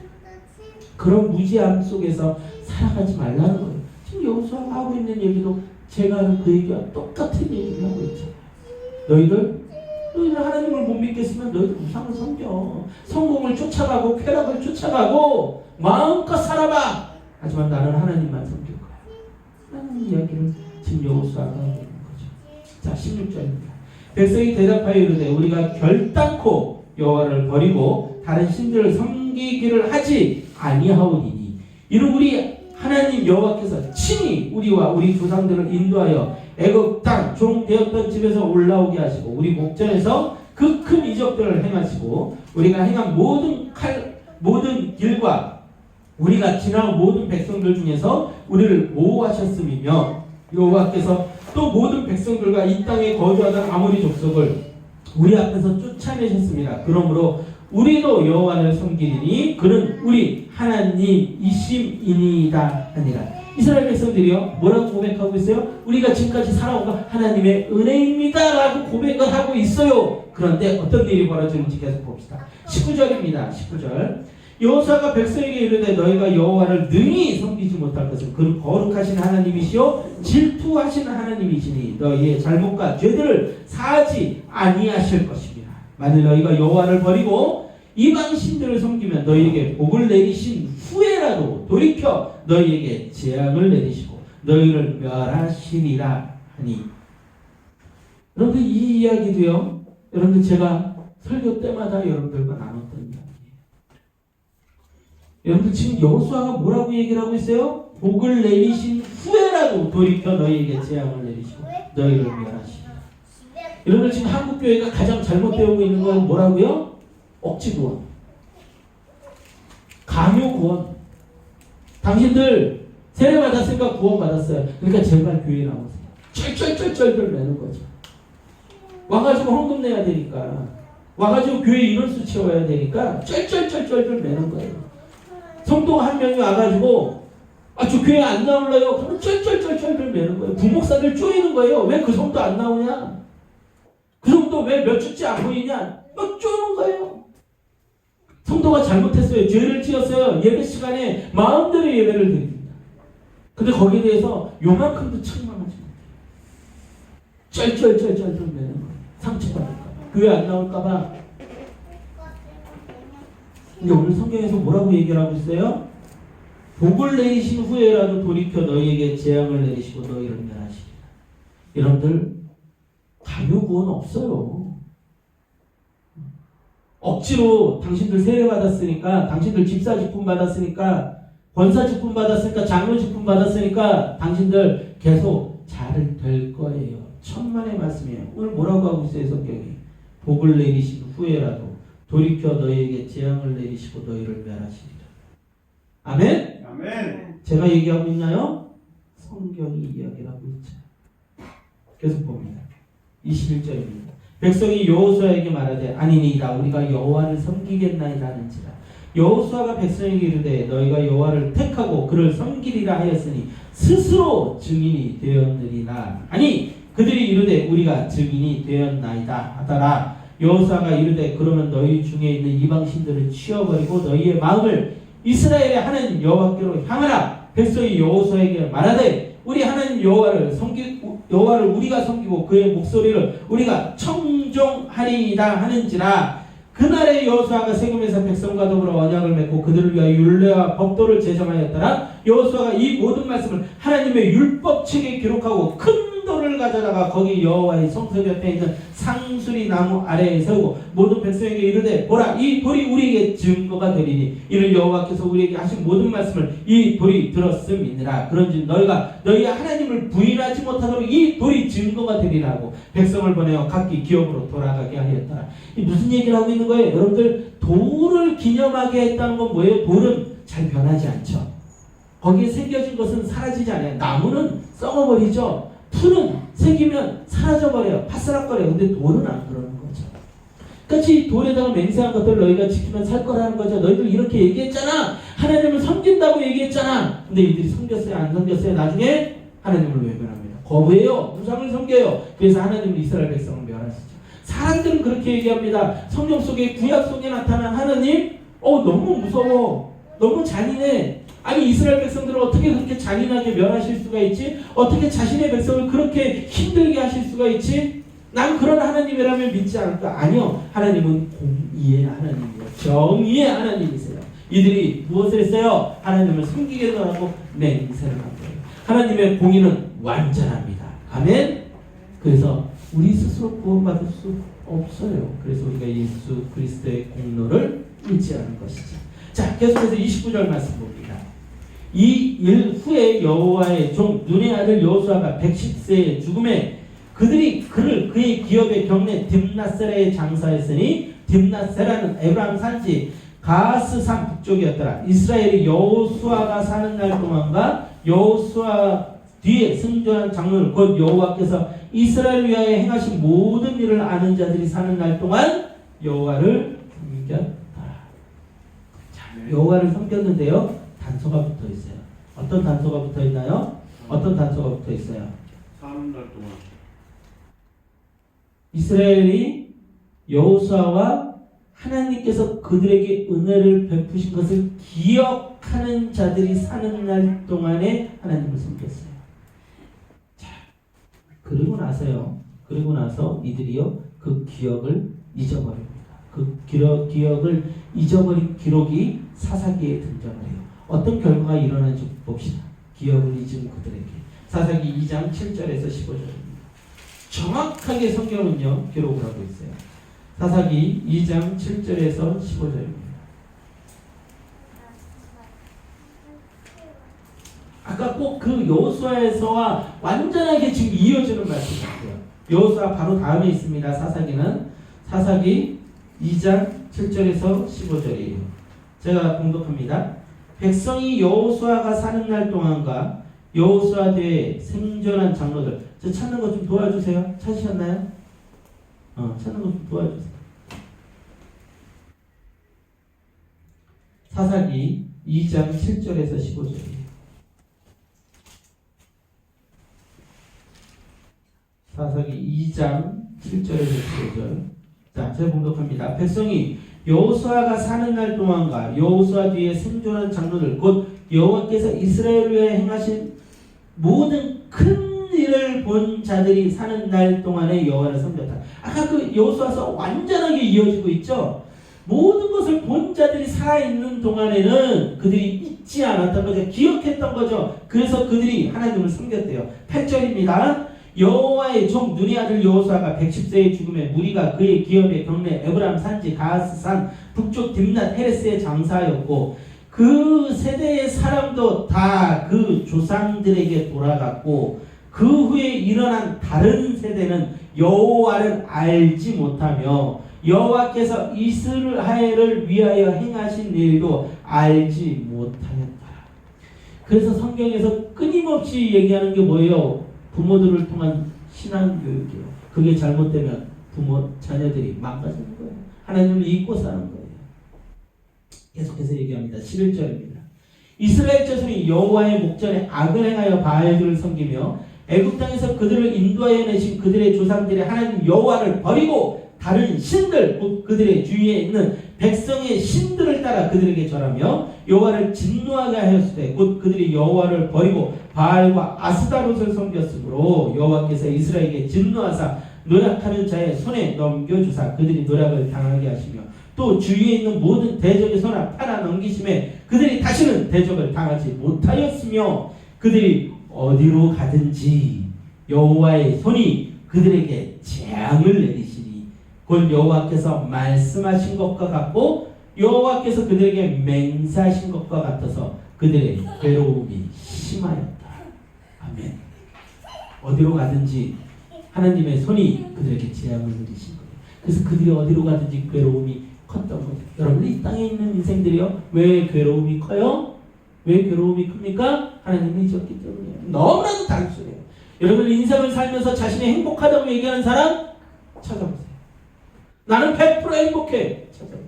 그런 무지함 속에서 살아가지 말라는 거예요. 지금 여호수아가 하고 있는 얘기도 제가 하는 그 얘기와 똑같은 얘기를 하고 있잖아요. 너희들 하나님을 못 믿겠으면 너희들 우상을 섬겨. 성공을 쫓아가고 쾌락을 쫓아가고 마음껏 살아봐. 하지만 나는 하나님만 섬길 거야 라는 이야기를 지금 여호수아가 하고 있는 거죠. 자 16절입니다. 백성이 대답하여 이르되 우리가 결단코 여호와를 버리고 다른 신들을 섬기기를 하지 아니하오니니 이는 우리 하나님 여호와께서 친히 우리와 우리 조상들을 인도하여 애굽 땅 종 되었던 집에서 올라오게 하시고 우리 목전에서 그 큰 이적들을 행하시고 우리가 행한 모든 길과 우리가 지나온 모든 백성들 중에서 우리를 보호하셨음이며 여호와께서 또 모든 백성들과 이 땅에 거주하던 아모리 족속을 우리 앞에서 쫓아내셨습니다. 그러므로 우리도 여호와를 섬기리니 그는 우리 하나님이심이니이다 하니라. 이스라엘 백성들이요 뭐라고 고백하고 있어요? 우리가 지금까지 살아온 건 하나님의 은혜입니다 라고 고백을 하고 있어요. 그런데 어떤 일이 벌어지는지 계속 봅시다. 19절입니다. 19절 여호수아가 백성에게 이르되 너희가 여호와를 능히 섬기지 못할 것은 그는 거룩하신 하나님이시요 질투하시는 하나님이시니 너희의 잘못과 죄들을 사하지 아니하실 것입니다. 만일 너희가 여호와를 버리고 이방 신들을 섬기면 너희에게 복을 내리신 후에라도 돌이켜 너희에게 재앙을 내리시고 너희를 멸하시리라 하니. 여러분들 이 이야기도요 여러분들 제가 설교 때마다 여러분들과 나눴던 이야기예요. 여러분들 지금 여호수아가 뭐라고 얘기를 하고 있어요? 복을 내리신 후에라도 돌이켜 너희에게 재앙을 내리시고 너희를 멸하시리라. 여러분들 지금 한국교회가 가장 잘못되고 있는 건 뭐라고요? 억지 구원, 강요 구원. 당신들 세례 받았으니까 구원 받았어요. 그러니까 제발 교회 나오세요. 쩔쩔쩔쩔 매는 거죠. 와가지고 헌금 내야 되니까, 와가지고 교회 인원수 채워야 되니까 쩔쩔쩔쩔쩔 매는 거예요. 성도가 한 명이 와가지고 저 교회 안 나올래요? 그러면 쩔쩔쩔쩔 매는 거예요. 부목사들 쪼이는 거예요. 왜 그 성도 안 나오냐? 그 성도 왜 몇 주째 안 보이냐? 막 쪼는 거예요. 성도가 잘못했어요. 죄를 지었어요. 예배 시간에 마음대로 예배를 드립니다. 근데 거기에 대해서 요만큼도 책망하지 못해요. 쩔쩔쩔쩔 매는 거예요. 상처받을까 봐. 교회 안 나올까 봐. 근데 오늘 성경에서 뭐라고 얘기를 하고 있어요? 복을 내리신 후에라도 돌이켜 너희에게 재앙을 내리시고 너희를 멸하시리라. 여러분들 가요구원 없어요. 억지로 당신들 세례 받았으니까, 당신들 집사 직분 받았으니까, 권사 직분 받았으니까, 장로 직분 받았으니까 당신들 계속 잘 될 거예요. 천만의 말씀이에요. 오늘 뭐라고 하고 있어요, 성경이? 복을 내리신 후에라도 돌이켜 너희에게 재앙을 내리시고 너희를 멸하시리라. 아멘? 아멘. 제가 얘기하고 있나요? 성경이 이야기를 하고 있죠. 계속 봅니다. 21절입니다. 백성이 여호수아에게 말하되 아니니이다 우리가 여호와를 섬기겠나이다 하는지라. 여호수아가 백성에게 이르되 너희가 여호와를 택하고 그를 섬기리라 하였으니 스스로 증인이 되었느니라. 아니 그들이 이르되 우리가 증인이 되었나이다 하더라. 여호수아가 이르되 그러면 너희 중에 있는 이방신들을 치워버리고 너희의 마음을 이스라엘의 하나님 여호와께로 향하라. 백성이 여호수아에게 말하되 우리 하나님 여호와를 우리가 섬기고 그의 목소리를 우리가 청종하리이다 하는지라. 그날에 여호수아가 세겜에서 백성과 더불어 언약을 맺고 그들을 위하여 율례와 법도를 제정하였더라. 여호수아가 이 모든 말씀을 하나님의 율법책에 기록하고 큰 돌을 가져다가 거기 여호와의 성소 옆에 있는 상수리 나무 아래에 세우고 모든 백성에게 이르되 보라 이 돌이 우리에게 증거가 되리니 이는 여호와께서 우리에게 하신 모든 말씀을 이 돌이 들었음이니라. 그런즉 너희가 너희 하나님을 부인하지 못하도록 이 돌이 증거가 되리라고 백성을 보내어 각기 기업으로 돌아가게 하였더라. 이 무슨 얘기를 하고 있는 거예요? 여러분들 돌을 기념하게 했다는 건 뭐예요? 돌은 잘 변하지 않죠. 거기에 새겨진 것은 사라지지 않아요. 나무는 썩어버리죠. 풀은 새기면 사라져버려요. 파스락거려요. 근데 돌은 안 그러는 거죠. 같이 돌에다가 맹세한 것들 너희가 지키면 살 거라는 거죠. 너희들 이렇게 얘기했잖아. 하나님을 섬긴다고 얘기했잖아. 근데 이들이 섬겼어요? 안 섬겼어요? 나중에 하나님을 외면합니다. 거부해요. 우상을 섬겨요. 그래서 하나님은 이스라엘 백성을 멸하시죠. 사람들은 그렇게 얘기합니다. 성경 속에 구약 속에 나타난 하나님 너무 무서워. 너무 잔인해. 아니 이스라엘 백성들을 어떻게 그렇게 잔인하게 멸하실 수가 있지? 어떻게 자신의 백성을 그렇게 힘들게 하실 수가 있지? 난 그런 하나님이라면 믿지 않을까? 아니요. 하나님은 공의의 하나님이에요. 정의의 하나님이세요. 이들이 무엇을 했어요? 하나님을 섬기겠다고 맹세를 한 거예요. 하나님의 공의는 완전합니다. 아멘? 그래서 우리 스스로 구원받을 수 없어요. 그래서 우리가 예수 그리스도의 공로를 의지하는 것이죠. 자, 계속해서 29절 말씀 봅니다. 이 일 후에 여호와의 종 눈의 아들 여호수아가 110세의 죽음에 그들이 그의 기업의 경내 딥낫세라에 장사했으니 딥낫세라는 에브라임 산지 가스산 북쪽이었더라. 이스라엘이 여호수아가 사는 날 동안과 여호수아 뒤에 승전한 장로들 곧 여호와께서 이스라엘 위하여 행하신 모든 일을 아는 자들이 사는 날 동안 여호와를 섬겼다. 여호와를 섬겼는데요. 단서가 붙어 있어요. 어떤 단서가 붙어 있나요? 어떤 단서가 붙어 있어요? 사는 날 동안 이스라엘이 여호수아와 하나님께서 그들에게 은혜를 베푸신 것을 기억하는 자들이 사는 날 동안에 하나님을 섬겼어요. 자, 그리고 나서 이들이요 그 기억을 잊어버립니다. 그 기억을 잊어버린 기록이 사사기에 등장을 해요. 어떤 결과가 일어나는지 봅시다. 기억을 잊은 그들에게. 사사기 2장 7절에서 15절입니다. 정확하게 성경은요 기록을 하고 있어요. 사사기 2장 7절에서 15절입니다. 아까 꼭 그 여호수아에서와 완전하게 지금 이어지는 말씀 같아요. 여호수아 바로 다음에 있습니다. 사사기 2장 7절에서 15절이에요. 제가 공독합니다. 백성이 여호수아가 사는 날 동안과 여호수아 뒤에 생존한 장로들. 저 찾는 거 좀 도와주세요. 찾으셨나요? 찾는 거 좀 도와주세요. 사사기 2장 7절에서 15절이에요. 사사기 2장 7절에서 15절. 자, 제가 봉독합니다. 백성이 여호수아가 사는 날 동안과 여호수아 뒤에 생존한 장로들 곧 여호와께서 이스라엘을 위해 행하신 모든 큰 일을 본 자들이 사는 날 동안에 여호와를 섬겼다. 아까 그 여호수아서 완전하게 이어지고 있죠. 모든 것을 본 자들이 살아있는 동안에는 그들이 잊지 않았던 거죠. 기억했던 거죠. 그래서 그들이 하나님을 섬겼대요. 8절입니다. 여호와의 종 눈의 아들 여호수아가 110세의 죽음에 무리가 그의 기업의 경내 에브라임 산지 가스산 북쪽 딥낫 헤레스의 장사였고 그 세대의 사람도 다 그 조상들에게 돌아갔고 그 후에 일어난 다른 세대는 여호와를 알지 못하며 여호와께서 이스라엘을 위하여 행하신 일도 알지 못하였다. 그래서 성경에서 끊임없이 얘기하는 게 뭐예요? 부모들을 통한 신앙교육이에요. 그게 잘못되면 부모, 자녀들이 망가지는 거예요. 하나님을 잊고 사는 거예요. 계속해서 얘기합니다. 11절입니다. 이스라엘 자손이 여호와의 목전에 악을 행하여 바알들을 섬기며 애굽 땅에서 그들을 인도하여 내신 그들의 조상들의 하나님 여호와를 버리고 다른 신들 곧 그들의 주위에 있는 백성의 신들을 따라 그들에게 절하며 여호와를 진노하게 하였으되 곧 그들이 여호와를 버리고 바알과 아스다롯을 섬겼으므로 여호와께서 이스라엘에게 진노하사 노력하는 자의 손에 넘겨주사 그들이 노력을 당하게 하시며 또 주위에 있는 모든 대적의 손을 팔아 넘기심에 그들이 다시는 대적을 당하지 못하였으며 그들이 어디로 가든지 여호와의 손이 그들에게 재앙을 내리시니 곧 여호와께서 말씀하신 것과 같고 여호와께서 그들에게 맹세하신 것과 같아서 그들의 괴로움이 심하였다. 아멘. 어디로 가든지 하나님의 손이 그들에게 재앙을 내리신 거예요. 그래서 그들이 어디로 가든지 괴로움이 컸던 거죠. 여러분 이 땅에 있는 인생들이요. 왜 괴로움이 커요? 왜 괴로움이 큽니까? 하나님이 잊었기 때문이에요. 너무나도 단순해요. 여러분 인생을 살면서 자신이 행복하다고 얘기하는 사람 찾아보세요. 나는 100% 행복해. 찾아보세요.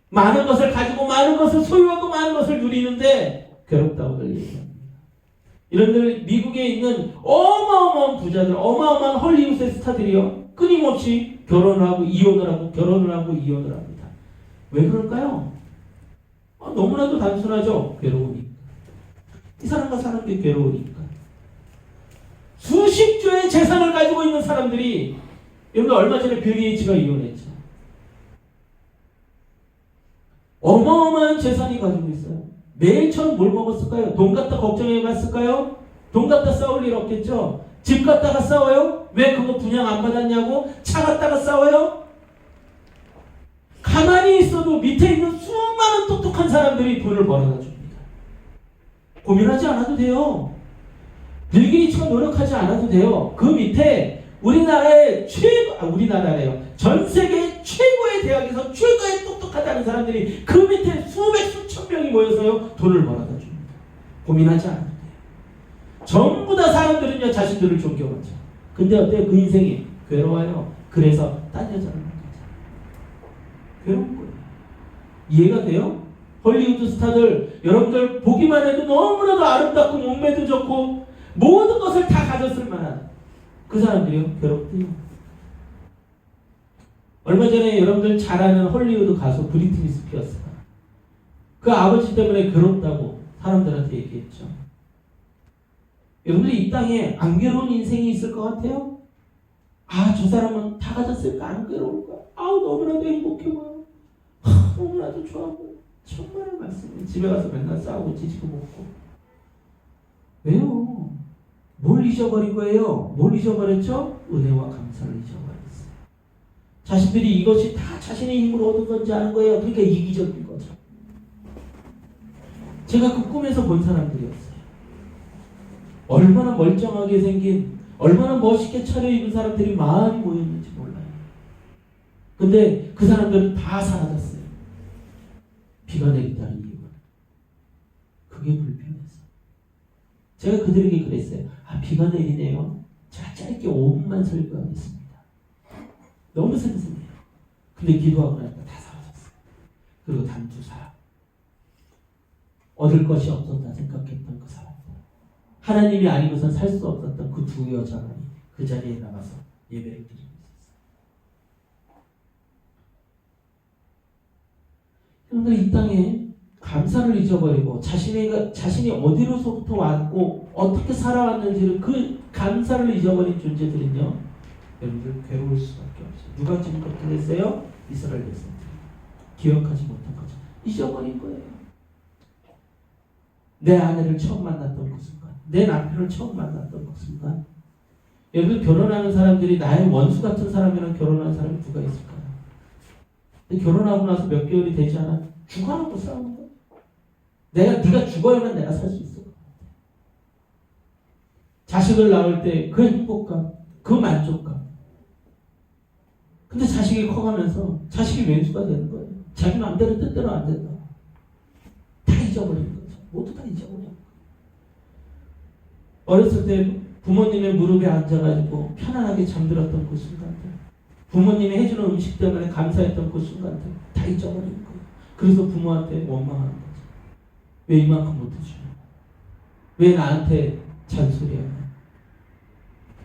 많은 것을 가지고 많은 것을 소유하고 많은 것을 누리는데 괴롭다고들 얘기합니다. 이런들 미국에 있는 어마어마한 부자들, 어마어마한 헐리우드 스타들이요. 끊임없이 결혼을 하고 이혼을 하고 결혼을 하고 이혼을 합니다. 왜 그럴까요? 너무나도 단순하죠. 괴로우니까. 이 사람과 사는 게 괴로우니까. 수십 조의 재산을 가지고 있는 사람들이 여러분 얼마 전에 빌 게이츠가 이혼했죠. 어마어마한 재산이 가지고 있어요. 매일처럼 뭘 먹었을까요? 돈 갖다 걱정해 봤을까요? 돈 갖다 싸울 일 없겠죠? 집 갖다가 싸워요? 왜 그거 분양 안 받았냐고? 차 갖다가 싸워요? 가만히 있어도 밑에 있는 수많은 똑똑한 사람들이 돈을 벌어다 줍니다. 고민하지 않아도 돼요. 빌 게이츠가 노력하지 않아도 돼요. 그 밑에 우리나라의 우리나라래요. 전 세계 최고의 대학에서 최고의 똑똑하다는 사람들이 그 밑에 수백 수천 명이 모여서요 돈을 벌어다 줍니다. 고민하지 않아도 돼요. 전부 다 사람들은요 자신들을 존경하죠. 근데 어때요? 그 인생이 괴로워요. 그래서 딴 여자를 만나잖아요. 괴로운 거예요. 이해가 돼요? 헐리우드 스타들 여러분들 보기만 해도 너무나도 아름답고 몸매도 좋고 모든 것을 다 가졌을 만한 그 사람들이요 괴롭대요. 얼마 전에 여러분들 잘 아는 헐리우드 가수 브리트니 스피어스가 그 아버지 때문에 괴롭다고 사람들한테 얘기했죠. 여러분들 이 땅에 안 괴로운 인생이 있을 것 같아요? 저 사람은 다 가졌을까? 안 괴로울까? 너무나도 행복해 보여. 너무나도 좋아 보여. 정말 말씀이에요. 집에 가서 맨날 싸우고 찌지고 먹고. 왜요? 뭘 잊어버린 거예요? 뭘 잊어버렸죠? 은혜와 감사를 잊어버렸어요. 자신들이 이것이 다 자신의 힘으로 얻은 건지 아는 거예요. 그러니까 이기적인 거죠. 제가 그 꿈에서 본 사람들이었어요. 얼마나 멀쩡하게 생긴, 얼마나 멋있게 차려입은 사람들이 많이 모였는지 몰라요. 근데 그 사람들은 다 사라졌어요. 비가 내린다는 이유가. 그게 불편해서. 제가 그들에게 그랬어요. 비가 내리네요. 제가 짧게 5분만 설교하겠습니다. 너무 생생해요. 근데 기도하고 나니까 다 사라졌어요. 그리고 단 두 사람. 얻을 것이 없었다 생각했던 그 사람들. 하나님이 아니고선 살 수 없었던 그 두 여자만이 그 자리에 나가서 예배를 드리고 있었어요. 그런데 이 땅에 감사를 잊어버리고 자신이 어디로서부터 왔고 어떻게 살아왔는지를 그 감사를 잊어버린 존재들은요, 여러분들 괴로울 수밖에 없어요. 누가 지금 그렇게 됐어요? 이스라엘 백성들. 기억하지 못한 거죠. 잊어버린 거예요. 내 아내를 처음 만났던 그 순간, 내 남편을 처음 만났던 그 순간. 여러분, 결혼하는 사람들이 나의 원수 같은 사람이랑 결혼하는 사람이 누가 있을까요? 근데 결혼하고 나서 몇 개월이 되지 않아 죽어놓고 싸우는 거예요. 네가 죽어야만 내가 살 수 있을 것 같아. 자식을 낳을 때 그 행복감, 그 만족감. 근데 자식이 커가면서 자식이 왼수가 되는 거예요. 자기 마음대로 뜻대로 안 된다. 다 잊어버리는 거죠. 모두 다 잊어버려요. 어렸을 때 부모님의 무릎에 앉아가지고 편안하게 잠들었던 그 순간들, 부모님이 해주는 음식 때문에 감사했던 그 순간들 다 잊어버리는 거예요. 그래서 부모한테 원망하는 거죠. 왜 이만큼 못해주냐? 왜 나한테 잔소리하냐?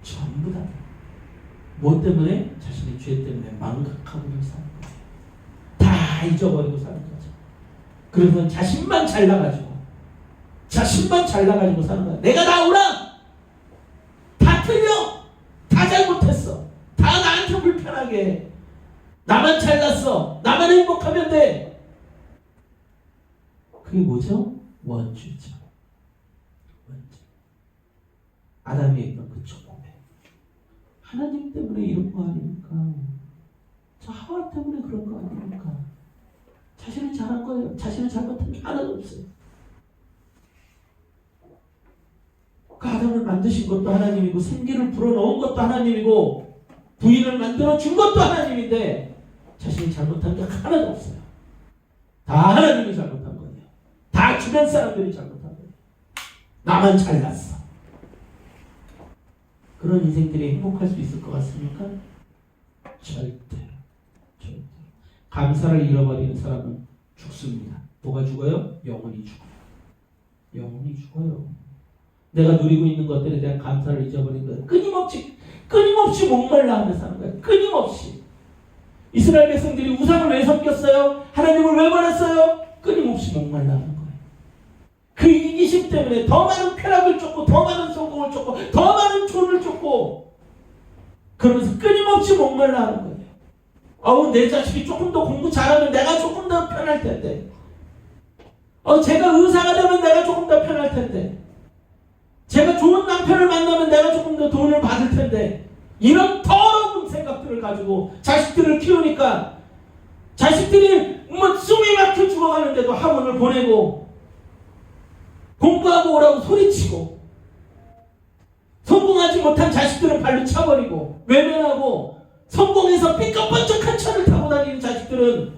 전부 다 뭐 때문에? 자신의 죄 때문에 망각하고 사는 거예요. 다 잊어버리고 사는 거죠. 그래서 자신만 잘나가지고 사는 거야. 내가 나오라! 다 틀려! 다 잘못했어! 다 나한테 불편하게 해! 나만 잘났어! 나만 행복하면 돼! 그게 뭐죠? 원죄죠. 원죄. 아담이 있던 그 초범에 하나님 때문에 이런 거 아닙니까? 저 하와 때문에 그런 거 아닙니까? 자신은 잘한 거예요. 자신은 잘못한 게 하나도 없어요. 그 아담을 만드신 것도 하나님이고, 생기를 불어넣은 것도 하나님이고, 부인을 만들어 준 것도 하나님인데 자신이 잘못한 게 하나도 없어요. 다 하나님이 잘못한 거예요. 다 주변 사람들이 잘못한 거예요. 나만 잘났어. 그런 인생들이 행복할 수 있을 것 같습니까? 절대. 감사를 잃어버리는 사람은 죽습니다. 뭐가 죽어요? 영혼이 죽어요. 영혼이 죽어요. 내가 누리고 있는 것들에 대한 감사를 잊어버린 거예요. 끊임없이 목말라 하며 사는 거예요. 끊임없이. 이스라엘 백성들이 우상을 왜 섬겼어요? 하나님을 왜 버렸어요? 끊임없이 목말라 하는 거예요. 그 이기심 때문에 더 많은 쾌락을 쫓고, 더 많은 성공을 쫓고, 더 많은 돈을 쫓고, 그러면서 끊임없이 목말라 하는 거예요. 내 자식이 조금 더 공부 잘하면 내가 조금 더 편할 텐데. 제가 의사가 되면 내가 조금 더 편할 텐데. 제가 좋은 남편을 만나면 내가 조금 더 돈을 받을 텐데. 이런 더러운 생각들을 가지고 자식들을 키우니까 자식들이 숨이 막혀 죽어가는데도 학원을 보내고 공부하고 오라고 소리치고, 성공하지 못한 자식들은 발로 차버리고 외면하고, 성공해서 삐까뻔쩍한 차를 타고 다니는 자식들은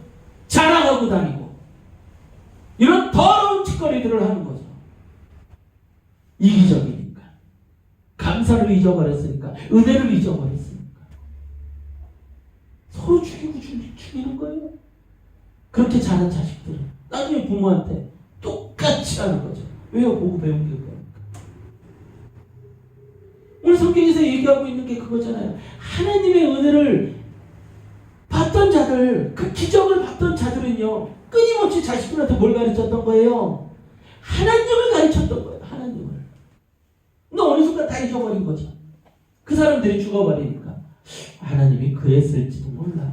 자랑하고 다니고, 이런 더러운 짓거리들을 하는 거죠. 이기적이니까, 감사를 잊어버렸으니까, 은혜를 잊어버렸으니까 서로 죽이고 죽이는 거예요. 그렇게 자란 자식들은 나중에 부모한테 똑같이 하는 거죠. 왜요? 보고 배운 게 그거니까. 오늘 성경에서 얘기하고 있는 게 그거잖아요. 하나님의 은혜를 받던 자들, 그 기적을 받던 자들은요, 끊임없이 자식들한테 뭘 가르쳤던 거예요? 하나님을 가르쳤던 거예요. 하나님을. 근데 어느 순간 다 잊어버린 거죠. 그 사람들이 죽어버리니까 하나님이 그랬을지도 몰라.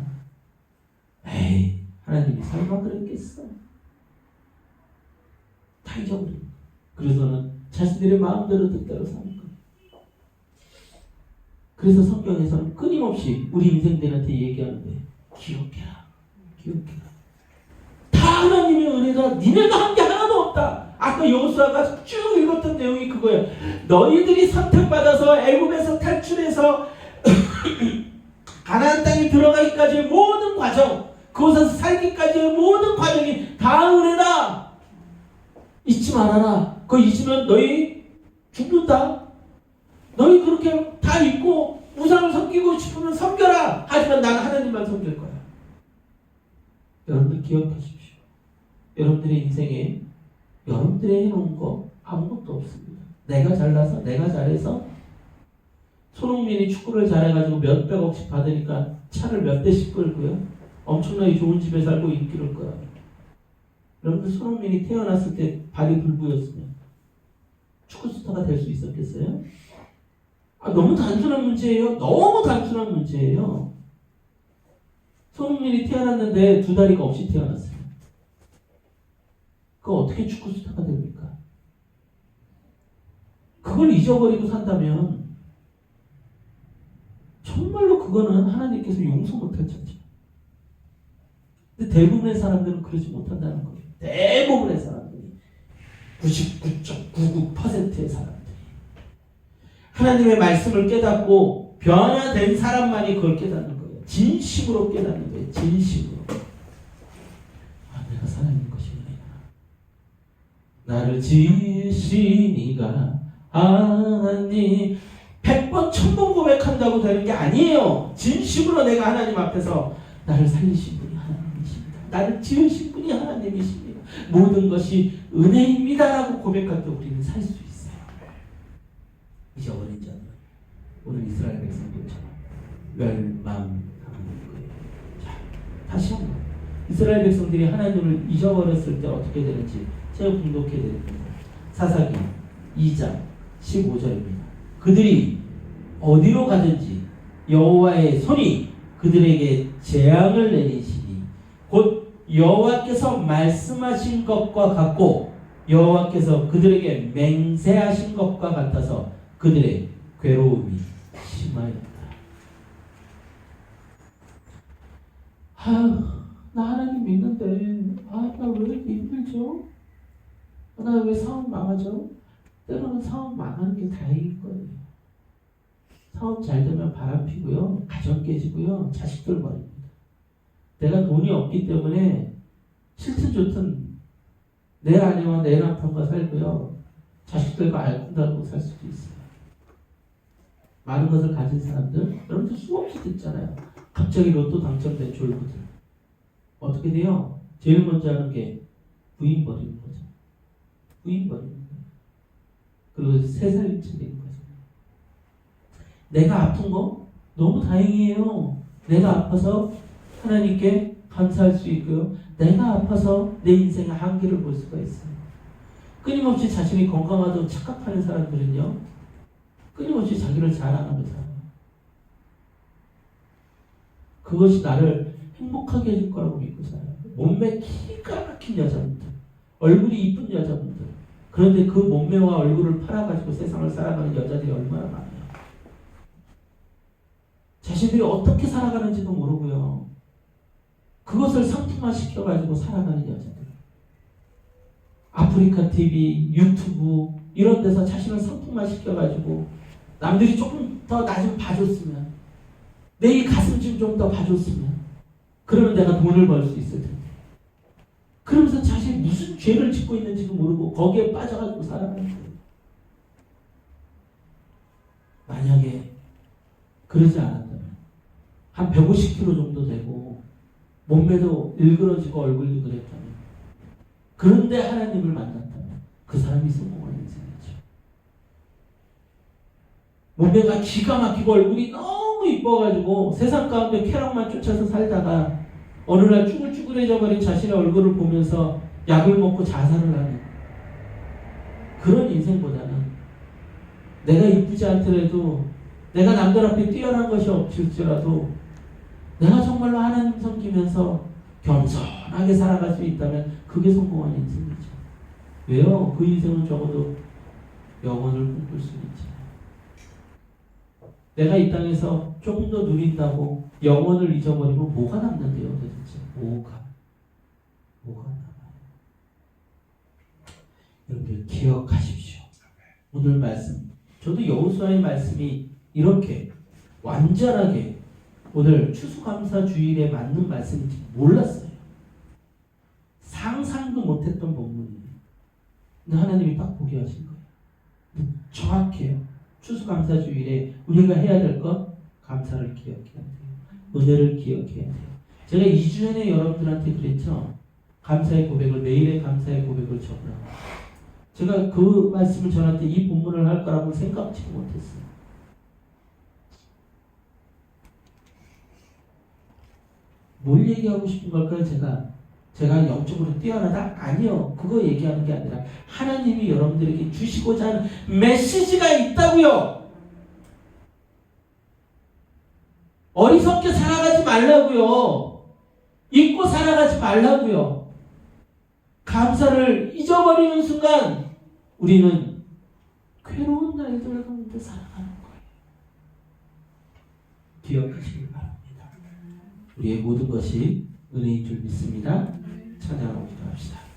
에이, 하나님이 설마 그랬겠어? 다 잊어버린 거예요. 그래서는 자신들의 마음대로 뜻대로 사는 거예요. 그래서 성경에서는 끊임없이 우리 인생들한테 얘기하는데, 기억해라. 다 하나님의 은혜가, 니네가 한 게 하나도 없다. 아까 여호수아가 쭉 읽었던 내용이 그거예요. 너희들이 선택받아서 애굽에서 탈출해서 가나안 땅에 들어가기까지의 모든 과정, 그곳에서 살기까지의 모든 과정이 다 은혜다. 잊지 말아라. 그거 잊으면 너희 죽는다. 너희 그렇게 다 있고 우상을 섬기고 싶으면 섬겨라. 하지만 나는 하나님만 섬길 거야. 여러분들 기억하십시오. 여러분들의 인생에 여러분들이 해놓은 거 아무것도 없습니다. 내가 잘나서 내가 잘해서 손흥민이 축구를 잘해가지고 몇백억씩 받으니까 차를 몇 대씩 끌고요. 엄청나게 좋은 집에 살고 인기를 끌어요. 여러분들 손흥민이 태어났을 때 발이 불구였으면 축구 스타가 될 수 있었겠어요? 너무 단순한 문제예요. 너무 단순한 문제예요. 손흥민이 태어났는데 두 다리가 없이 태어났어요. 그거 어떻게 축구 스타가 됩니까? 그걸 잊어버리고 산다면 정말로 그거는 하나님께서 용서 못할 자죠. 근데 대부분의 사람들은 그러지 못한다는 거예요. 대부분의 사람들이 99.99%의 사람들이 하나님의 말씀을 깨닫고 변화된 사람만이 그걸 깨닫는 거예요. 진심으로 깨닫는 거예요. 진심으로. 내가 살아있는 것이구나. 나를 지으신 이가 하나님. 100번 1000번 고백한다고 되는 게 아니에요. 진심으로 내가 하나님 앞에서 나를 살리신 분이 하나님이십니다. 나를 지으신 분이 하나님이십니다. 모든 것이 은혜입니다라고 고백할 때 우리는 살 수 있어요. 잊어버린 자는 오늘 이스라엘 백성들처럼 멸망하는 거예요. 자, 다시 한번 이스라엘 백성들이 하나님을 잊어버렸을 때 어떻게 되는지 제가 공독해 드립니다. 사사기 2장 15절입니다. 그들이 어디로 가든지 여호와의 손이 그들에게 재앙을 내리시니 곧 여호와께서 말씀하신 것과 같고 여호와께서 그들에게 맹세하신 것과 같아서 그들의 괴로움이 심하였다. 나 하나님 믿는데 나 왜 이렇게 힘들죠? 나 왜 사업 망하죠? 때로는 사업 망하는 게 다행인 거예요. 사업 잘 되면 바람 피고요. 가정 깨지고요. 자식들 버립니다. 내가 돈이 없기 때문에 싫든 좋든 내 아내와 내 남편과 살고요. 자식들과 알콩달콩 살 수도 있어요. 많은 것을 가진 사람들, 여러분들 수없이 듣잖아요. 갑자기 로또 당첨된 졸부들. 어떻게 돼요? 제일 먼저 하는 게 부인 버리는 거죠. 부인 버리는 거예요. 그리고 3살째 된 거죠. 내가 아픈 거 너무 다행이에요. 내가 아파서 하나님께 감사할 수 있고요. 내가 아파서 내 인생의 한계를 볼 수가 있어요. 끊임없이 자신이 건강하다고 착각하는 사람들은요. 끊임없이 자기를 자랑하며 살아요. 그것이 나를 행복하게 해줄 거라고 믿고 살아요. 몸매 기가 막힌 여자분들, 얼굴이 이쁜 여자분들, 그런데 그 몸매와 얼굴을 팔아가지고 세상을 살아가는 여자들이 얼마나 많아요. 자신들이 어떻게 살아가는지도 모르고요. 그것을 상품화 시켜가지고 살아가는 여자들. 아프리카 TV, 유튜브 이런 데서 자신을 상품화 시켜가지고 남들이 조금 더 나 좀 봐줬으면, 내 이 가슴 좀 더 봐줬으면, 그러면 내가 돈을 벌 수 있을 텐데. 그러면서 자신이 무슨 죄를 짓고 있는지도 모르고 거기에 빠져가지고 살아가는 거예요. 만약에 그러지 않았다면 한 150kg 정도 되고 몸매도 일그러지고 얼굴도 그랬다면, 그런데 하나님을 만났다면 그 사람이 성공한 인생이죠. 몸매가 기가 막히고 얼굴이 너무 이뻐가지고 세상 가운데 쾌락만 쫓아서 살다가 어느 날 쭈글쭈글해져 버린 자신의 얼굴을 보면서 약을 먹고 자살을 하는 그런 인생보다는, 내가 이쁘지 않더라도, 내가 남들 앞에 뛰어난 것이 없을지라도 내가 정말로 하나님 섬기면서 겸손하게 살아갈 수 있다면 그게 성공한 인생이죠. 왜요? 그 인생은 적어도 영원을 꿈꿀 수 있죠. 내가 이 땅에서 조금 더 누린다고 영원을 잊어버리면 뭐가 남는데요, 도대체? 뭐가 남아요? 여러분들 기억하십시오. 오늘 말씀, 저도 여호수아의 말씀이 이렇게 완전하게 오늘 추수감사 주일에 맞는 말씀인지 몰랐어요. 상상도 못했던 본문이에요. 근데 하나님이 딱 보게 하신 거예요. 정확해요. 추수감사주일에 우리가 해야 될 것 감사를 기억해야 돼요. 은혜를 기억해야 돼요. 제가 2주 전에 여러분들한테 그랬죠. 감사의 고백을 매일의 감사의 고백을 적으라. 제가 그 말씀을 전할 때 이 본문을 할 거라고 생각지도 못했어요. 뭘 얘기하고 싶은 걸까요? 제가 영적으로 뛰어나다? 아니요. 그거 얘기하는 게 아니라 하나님이 여러분들에게 주시고자 하는 메시지가 있다고요. 어리석게 살아가지 말라고요. 잊고 살아가지 말라고요. 감사를 잊어버리는 순간 우리는 괴로운 날들 가운데 살아가는 거예요. 기억하시길 바랍니다. 우리의 모든 것이 은혜인 줄 믿습니다. 찬양하고 기도합시다.